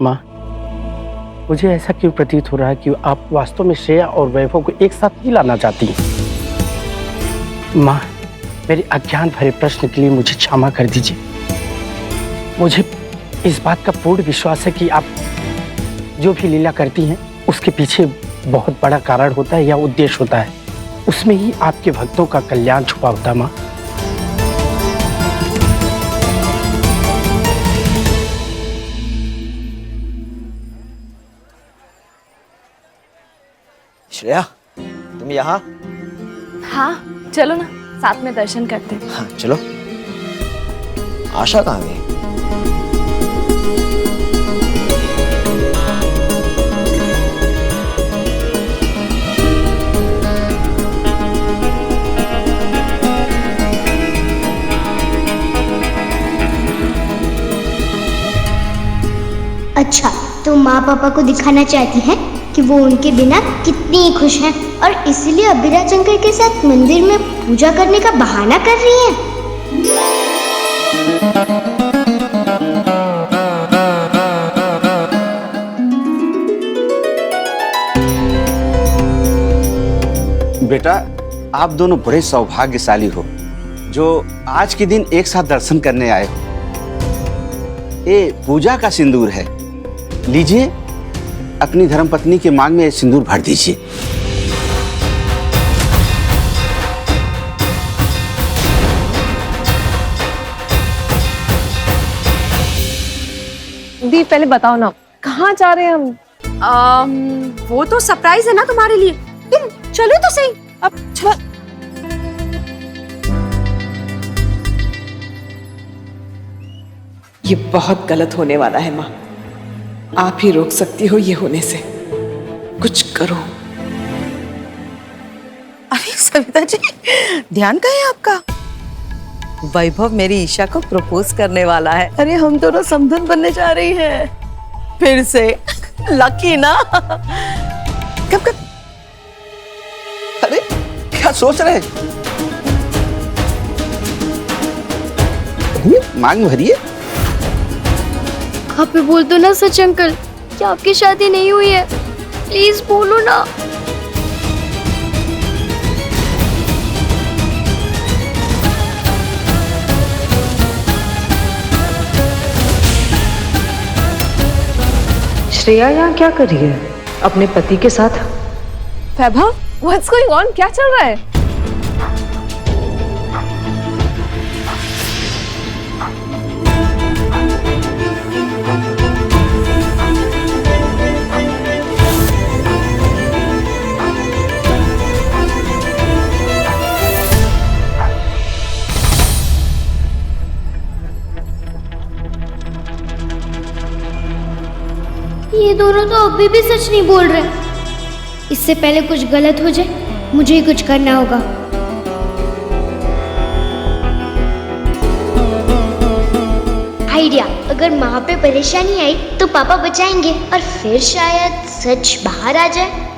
माँ, मुझे ऐसा क्यों प्रतीत हो रहा है कि आप वास्तव में श्रेया और वैभव को एक साथ ही लाना चाहती हैं? माँ, मेरे अज्ञान भरे प्रश्न के लिए मुझे क्षमा कर दीजिए। मुझे इस बात का पूर्ण विश्वास है कि आप जो भी लीला करती हैं उसके पीछे बहुत बड़ा कारण होता है या उद्देश्य होता है। उसमें ही आपके भक्तों का कल्याण छुपा होता है। माँ, श्रेया, तुम यहाँ? हाँ, चलो ना साथ में दर्शन करते हैं। हाँ चलो। आशा कहाँ गई? अच्छा, तो माँ पापा को दिखाना चाहती हैं कि वो उनके बिना कितनी खुश हैं और इसलिए अभिराज अंकल के साथ मंदिर में पूजा करने का बहाना कर रही हैं। बेटा, आप दोनों बड़े सौभाग्यशाली हो जो आज के दिन एक साथ दर्शन करने आए हो। ये पूजा का सिंदूर है, लीजिए, अपनी धर्मपत्नी के मांग में सिंदूर भर दीजिए। दी, पहले बताओ ना कहाँ जा रहे हैं हम? वो तो सरप्राइज है ना तुम्हारे लिए। तुम चलो तो सही। अब चलो। ये बहुत गलत होने वाला है माँ, आप ही रोक सकती हो ये होने से। कुछ करो। अरे सविता जी, ध्यान कहाँ है आपका? वैभव मेरी ईशा को प्रपोज करने वाला है। अरे हम दोनों समधन बनने जा रही हैं फिर से। लकी ना। कब कब? अरे क्या सोच रहे हैं? मांग भरिए। आप भी बोल दो ना सच अंकल कि आपकी शादी नहीं हुई है। प्लीज बोलो ना। श्रेया यहाँ क्या कर रही है अपने पति के साथ? वैभव, व्हाट्स गोइंग ऑन? क्या चल रहा है? ये दोनों तो अभी भी सच नहीं बोल रहे। इससे पहले कुछ गलत हो जाए, मुझे ही कुछ करना होगा। आइडिया, अगर माँ पे परेशानी आई तो पापा बचाएंगे और फिर शायद सच बाहर आ जाए।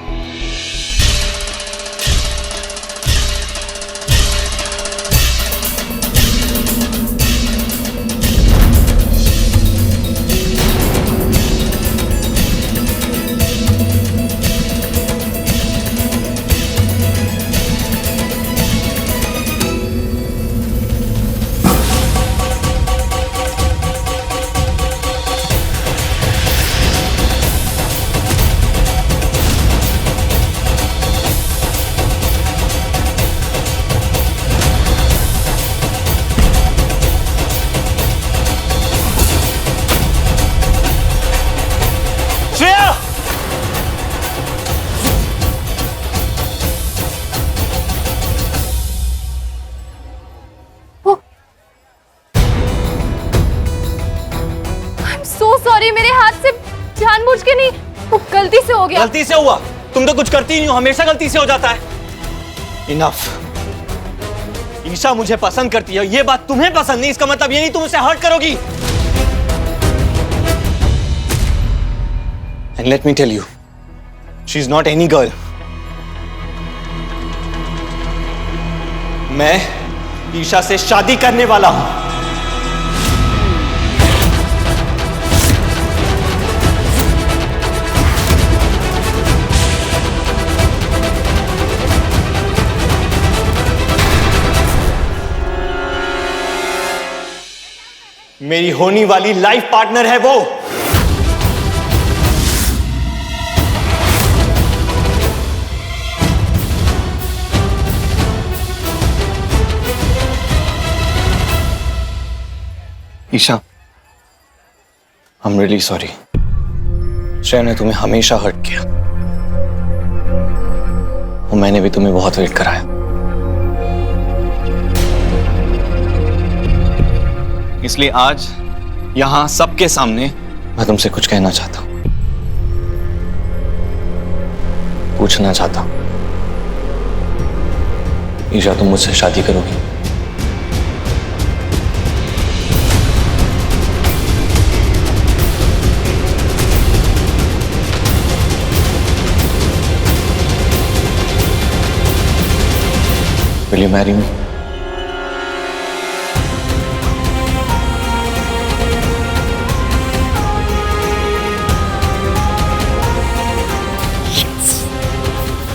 सॉरी, मेरे हाथ से जानबूझ के नहीं, वो गलती से हो गया। गलती से हुआ? तुम तो कुछ करती नहीं हो, हमेशा गलती से हो जाता है। इनफ। ईशा मुझे पसंद करती है, ये बात तुम्हें पसंद नहीं, इसका मतलब ये नहीं तुम उसे हर्ट करोगी। And let me tell you, she is not any girl. मैं ईशा से शादी करने वाला हूं। मेरी होने वाली लाइफ पार्टनर है वो। Isha, I am really sorry. Shreya ने तुम्हें हमेशा हर्ट किया और मैंने भी तुम्हें बहुत वेट कराया। इसलिए आज यहां सबके सामने मैं तुमसे कुछ कहना चाहता हूं, पूछना चाहता हूं। ईशा, तुम मुझसे शादी करोगी? Will you marry me?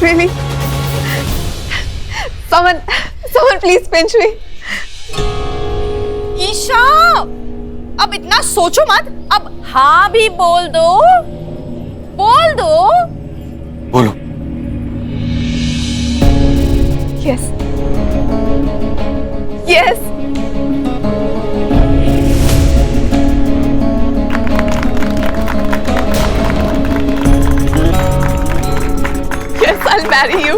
Really? Someone please pinch me. Isha, अब इतना सोचो मत, अब हाँ भी बोल दो, बोल दो। बोलो। Yes. Yes. Yes, I'll marry you.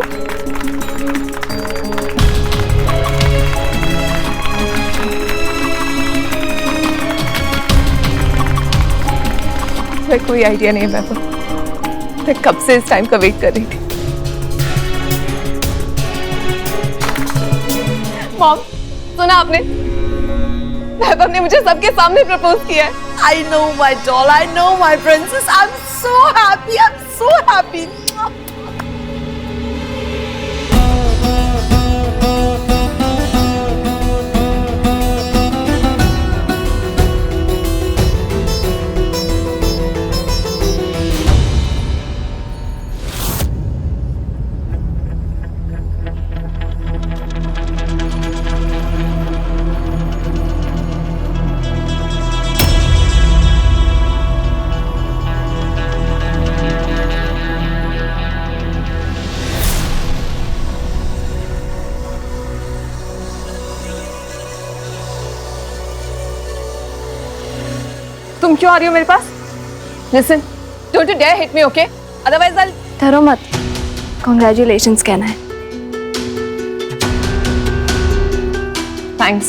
मुझे कोई आइडिया नहीं है, मैं कब से इस टाइम का वेट कर रही थी। मॉम, सुना आपने? वैभव ने मुझे सबके सामने प्रपोज किया है। I know my doll, I know my princess. I'm so happy, I'm so happy. तुम क्यों आ रही हो मेरे पास? Listen, don't you dare hit me, okay? Otherwise I'll... डरो मत, congratulations कहना है। Thanks।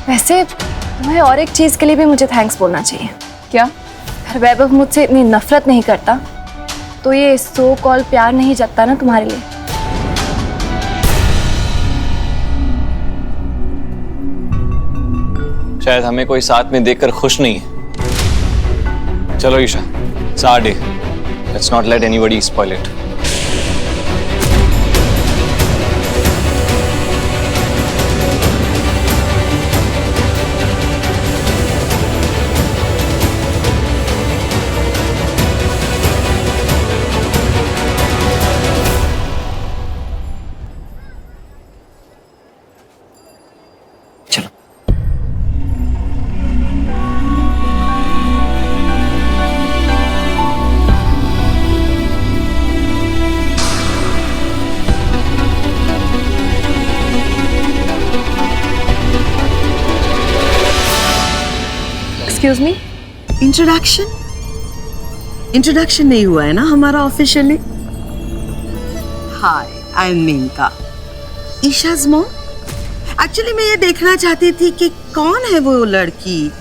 वैसे तुम्हें और एक चीज के लिए भी मुझे थैंक्स बोलना चाहिए। क्या? अगर वैभव मुझसे इतनी नफरत नहीं करता तो ये सो कॉल प्यार नहीं जगता ना तुम्हारे लिए। शायद हमें कोई साथ में देखकर खुश नहीं है। चलो Isha, it's our day. Let's not let anybody spoil it. Excuse me? Introduction नहीं हुआ है ना हमारा officially. Hi, I am Menka, Isha's mom. Actually मैं ये देखना चाहती थी कि कौन है वो लड़की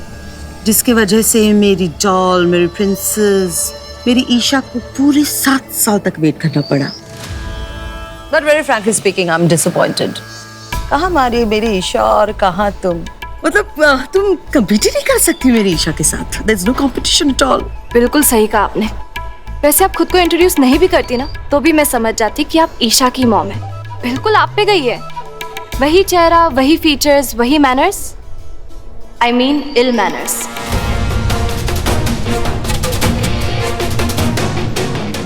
जिसकी वजह से मेरी डॉल, मेरी प्रिंसेस, मेरी ईशा को पूरे 7 साल तक वेट करना पड़ा। But very frankly speaking, I am disappointed. कहाँ मारी मेरी ईशा और कहाँ तुम? मतलब तुम कम्पीट ही नहीं कर सकती मेरी ईशा के साथ। There is no competition at all. बिल्कुल सही कहा आपने। वैसे आप खुद को इंट्रोड्यूस नहीं भी करती ना तो भी मैं समझ जाती कि आप ईशा की मॉम है। बिल्कुल आप पे गई है, वही चेहरा, वही फीचर्स, वही manners. I mean ill manners.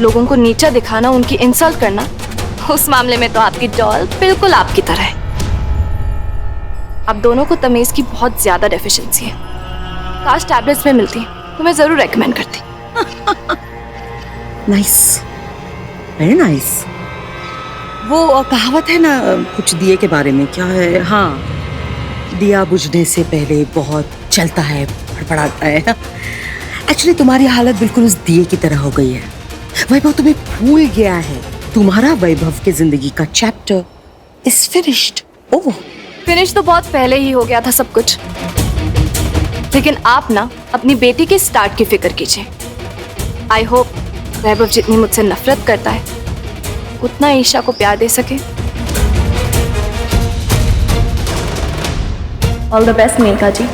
लोगों को नीचा दिखाना, उनकी इंसल्ट करना, उस मामले में तो आपकी डॉल बिल्कुल आपकी तरह है। आप दोनों को तमीज की बहुत ज्यादा डेफिशिएंसी है। काश टैबलेट्स में मिलती तो मैं जरूर रेकमेंड करती। Nice, very nice. वो कहावत है ना कुछ दिए के बारे में, क्या है? हाँ, दिया बुझने से पहले बहुत जलता है, फड़फड़ाता है। एक्चुअली तुम्हारी हालत बिल्कुल उस दिए की तरह हो गई है। वैभव तुम्हें भूल गया है। तुम्हारा वैभव की जिंदगी का chapter is finished, over. Finish तो बहुत पहले ही हो गया था सब कुछ, लेकिन आप ना अपनी बेटी के स्टार्ट की फिक्र कीजिए। आई होप वैभव जितनी मुझसे नफरत करता है उतना ईशा को प्यार दे सके। ऑल द बेस्ट मेघा जी।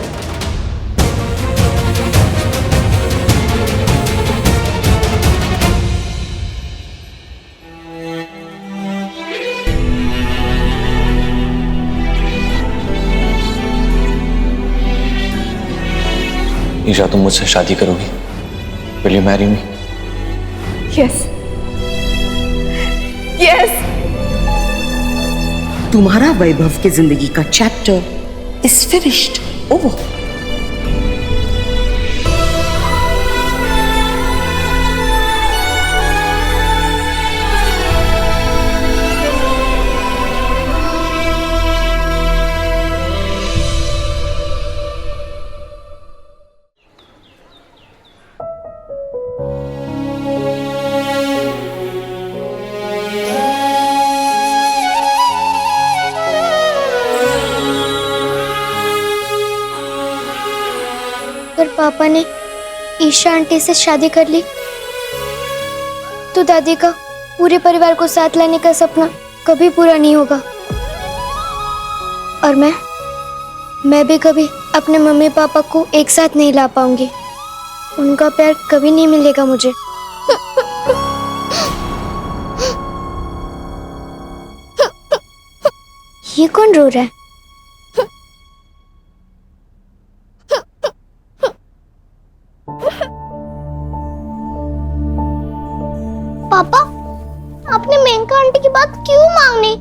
ईशा, तुम मुझसे शादी करोगी? Will you marry me? Yes yes. तुम्हारा वैभव की जिंदगी का चैप्टर इज फिनिश्ड, ओवर। अगर पापा ने ईशा आंटी से शादी कर ली तो दादी का पूरे परिवार को साथ लाने का सपना कभी पूरा नहीं होगा, और मैं भी कभी अपने मम्मी पापा को एक साथ नहीं ला पाऊंगी। उनका प्यार कभी नहीं मिलेगा मुझे। ये कौन रो रहा है? पापा, आपने मेनका आंटी की बात क्यों मांगनी?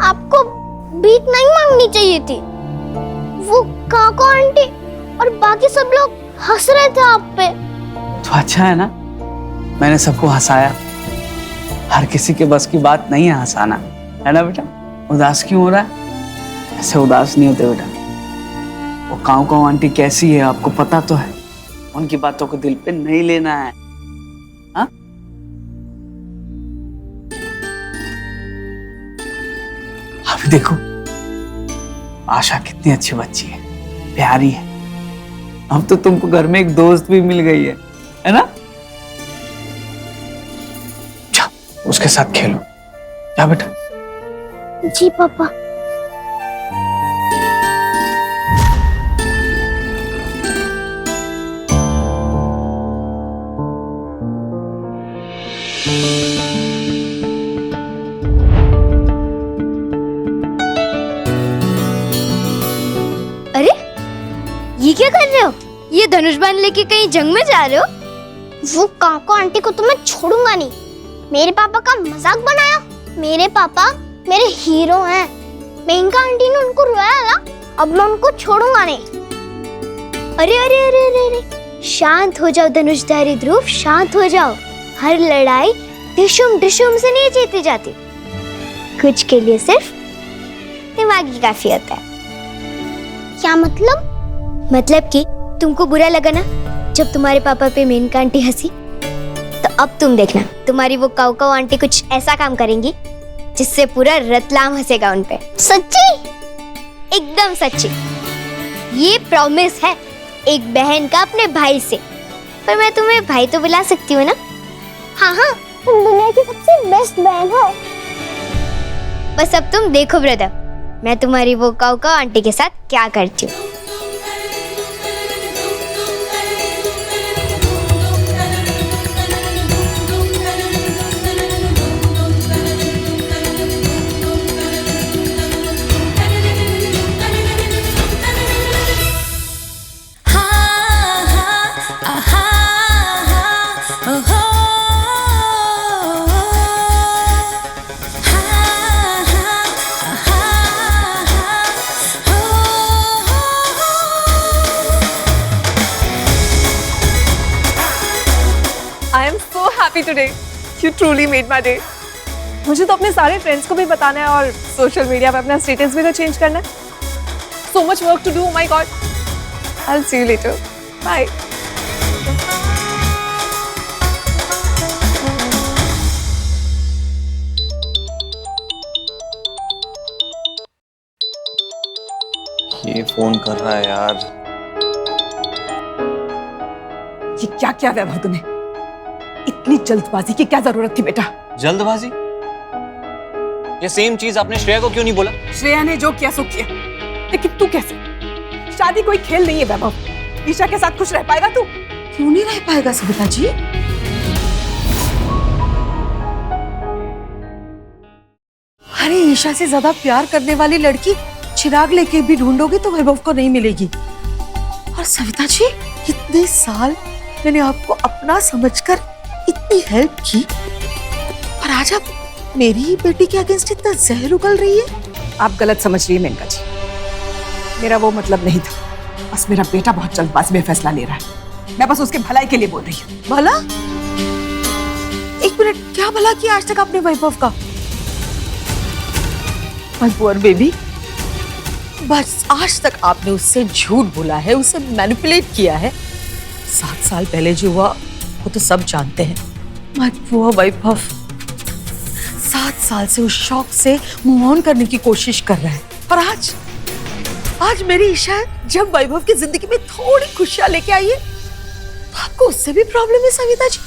आपको भीख नहीं मांगनी चाहिए थी। वो काको आंटी और बाकी सब लोग हंस रहे थे आप पे। तो अच्छा है ना, मैंने सबको हंसाया। हर किसी के बस की बात नहीं है हंसाना, है ना बेटा? उदास क्यों हो रहा है? ऐसे उदास नहीं होते बेटा। वो काऊ काऊ आंटी कैसी है आपको पता तो है। उनकी बातों को दिल पे नहीं लेना है। हाँ? अभी देखो आशा कितनी अच्छी बच्ची है, प्यारी है। अब तो तुमको घर में एक दोस्त भी मिल गई है ना? जाओ उसके साथ खेलो, जा बेटा। जी पापा। अरे ये क्या कर रहे हो? ये धनुष बाण लेके कहीं जंग में जा रहे हो? वो काको आंटी को तो मैं छोड़ूंगा नहीं। मेरे पापा का मजाक बनाया। मेरे पापा मेरे हीरो हैं। मेनका आंटी ने उनको रोया ना, अब मैं उनको छोड़ूंगा नहीं। अरे अरे अरे अरे अरे, शांत हो जाओ धनुषधारी ध्रुव, शांत हो जाओ। हर लड़ाई डिशुम डिशुम से नहीं जीती जाती, कुछ के लिए सिर्फ दिमाग ही काफी होता है। क्या मतलब? मतलब कि तुमको बुरा लगा ना जब तुम्हारे पापा पे मेनका आंटी हंसी, तो अब तुम देखना तुम्हारी वो काऊ काऊ आंटी कुछ ऐसा काम करेंगी जिससे पूरा रतलाम हंसेगा उन पे। सच्ची? एकदम सच्ची। ये प्रॉमिस है एक बहन का अपने भाई से। पर मैं तुम्हें भाई तो बुला सकती हूँ ना? हाँ हाँ, तुम दुनिया की सबसे बेस्ट बहन हो। बस अब तुम देखो ब्रदर, मैं तुम्हारी वो काऊ काऊ आंटी के साथ क्या करती हूँ। Oh happy today. You truly made my day. मुझे तो अपने सारे फ्रेंड्स को भी बताना है और सोशल मीडिया पे अपना स्टेटस भी तो चेंज करना है। So much work to do, oh my God. I'll see you later. Bye. ये फोन कर रहा है यार। ये क्या किया वैभव तूने? इतनी जल्दबाजी की क्या जरूरत थी बेटा? जल्दबाजी? ये सेम चीज आपने श्रेया को क्यों नहीं बोला? श्रेया ने जो किया सो किया, लेकिन तू कैसे? शादी कोई खेल नहीं है वैभव। ईशा के साथ खुश रह पाएगा तू? क्यों नहीं रह पाएगा सविता जी? अरे ईशा से ज्यादा प्यार करने वाली लड़की चिराग लेके भी ढूंढोगे तो वैभव को नहीं मिलेगी। और सविता जी, इतने साल मैंने आपको अपना समझकर इतनी हेल्प की और आज आप मेरी ही बेटी के अगेंस्ट इतना जहर उगल रही है। आप गलत समझ रही है मेनका जी। मेरा वो मतलब नहीं था। बस मेरा बेटा बहुत जल्दबाजी में फैसला ले रहा है। मैं बस उसके भलाई के लिए बोल रही हूँ। भला? एक मिनट, क्या भला किया आज तक आपने वैभव का? माय पुअर बेबी, बस आज तक आपने उससे झूठ बोला है, उसे मैनिपुलेट किया है। 7 साल पहले जो हुआ वो तो सब जानते हैं। माय पुअर वैभव 7 साल से उस शौक से मूव ऑन करने की कोशिश कर रहा है और आज मेरी ईशा जब वैभव की जिंदगी में थोड़ी खुशियां लेके आई है तो आपको उससे भी प्रॉब्लम है सविता जी।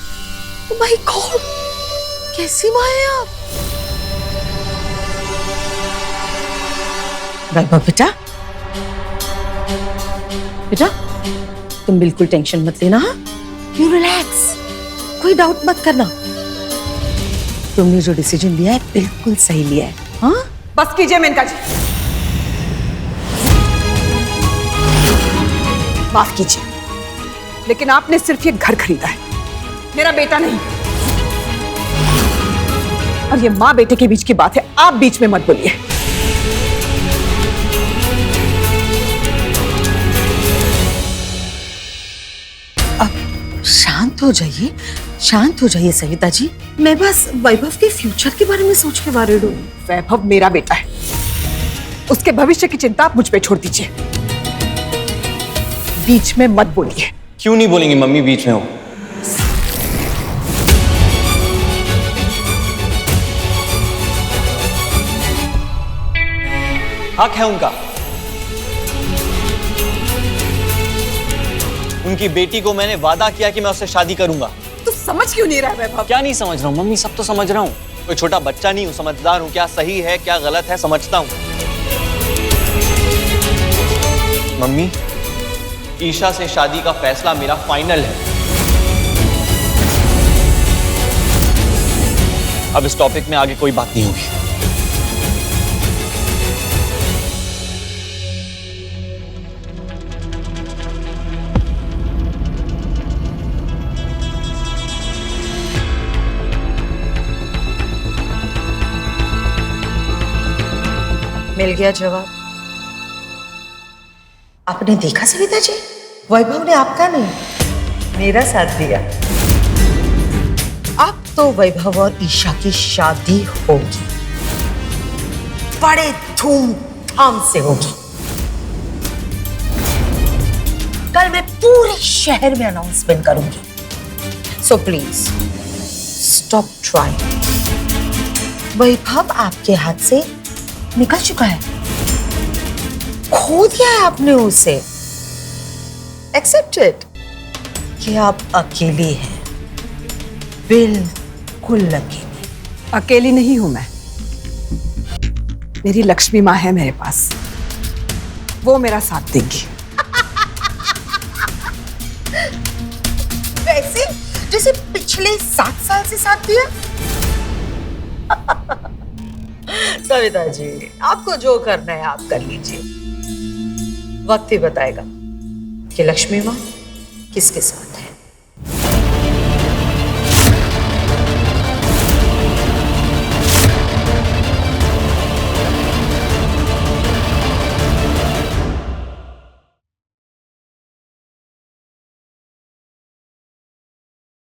माय गॉड, कैसी माँ है आप? वैभव बेटा, बेटा तुम बिल्कुल टेंशन मत लेना। हाँ, यू रिलैक्स, कोई डाउट मत करना। तुमने जो डिसीजन लिया है बिल्कुल सही लिया है। हाँ, बस कीजिए मेनका जी, माफ कीजिए, लेकिन आपने सिर्फ ये घर खरीदा है, मेरा बेटा नहीं। और ये माँ बेटे के बीच की बात है, आप बीच में मत बोलिए। अब शांत हो जाइए, शांत हो जाइए सविता जी। मैं बस वैभव के फ्यूचर के बारे में सोच के बारे हूँ। वैभव मेरा बेटा है, उसके भविष्य की चिंता आप मुझ पे छोड़ दीजिए। बीच में मत बोलिए। क्यों नहीं बोलेंगे मम्मी, बीच में हो? हक है उनका। उनकी बेटी को मैंने वादा किया कि मैं उससे शादी करूंगा। तू समझ क्यों नहीं रहा वैभव? क्या नहीं समझ रहा हूँ मम्मी? सब तो समझ रहा हूँ। कोई छोटा बच्चा नहीं हूँ, समझदार हूँ। क्या सही है क्या गलत है समझता हूँ। मम्मी, ईशा से शादी का फैसला मेरा फाइनल है। अब इस टॉपिक में आगे कोई बात नहीं होगी। मिल गया जवाब। आपने देखा सविता जी, वैभव ने आपका नहीं मेरा साथ दिया। अब तो वैभव और ईशा की शादी होगी, बड़े धूमधाम से होगी। कल मैं पूरे शहर में अनाउंसमेंट करूंगी। So please stop trying. Vaibhav आपके हाथ से निकल चुका है, खो दिया है आपने उसे। एक्सेप्ट इट कि आप अकेली हैं, बिल्कुल अकेली। अकेली नहीं हूं मैं, मेरी लक्ष्मी माँ है मेरे पास, वो मेरा साथ देंगी। वैसे जैसे पिछले 7 साल से साथ दिया। सविता जी, आपको जो करना है आप कर लीजिए। वक्त ही बताएगा कि लक्ष्मी माँ किसके साथ।